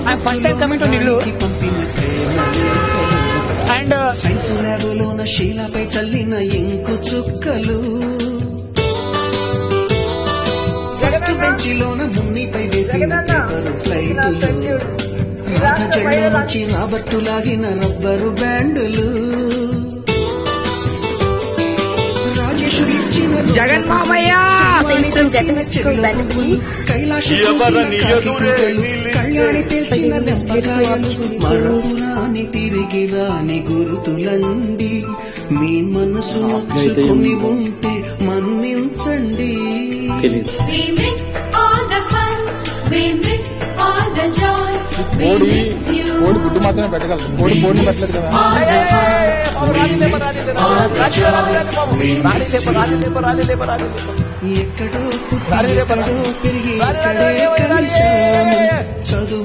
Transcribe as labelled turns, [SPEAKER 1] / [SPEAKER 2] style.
[SPEAKER 1] I'm first time coming to Nillu. And
[SPEAKER 2] science ల్యాబులోన శీలపై చల్లిన ఇంకు చుక్కలు, ఫస్ట్ బెంచిలోన మున్నిపై వేసిన పేపరు ఫ్లైటులు, రాధ చెళ్ళ నుంచి రాబట్టు లాగిన రబ్బరు బ్యాండులు, రాజేషు ఇచ్చిన
[SPEAKER 3] జగన్మామయ్య
[SPEAKER 2] కైలాష కళ్యాణి తెల్చిన లెంపకాయలు, మరపురాని తిరిగి రాని గురుతులండి, మీ మనసు నొచ్చుకుని ఉంటే మన్నించండి.
[SPEAKER 4] కోడి గుడ్డు మాత్రమే పెట్టగలదు, కోడిని పెట్టలేదు కదా.
[SPEAKER 2] ఎక్కడో పుట్టి ఎక్కడో పెరిగి ఎక్కడే కలిశాము, చదువు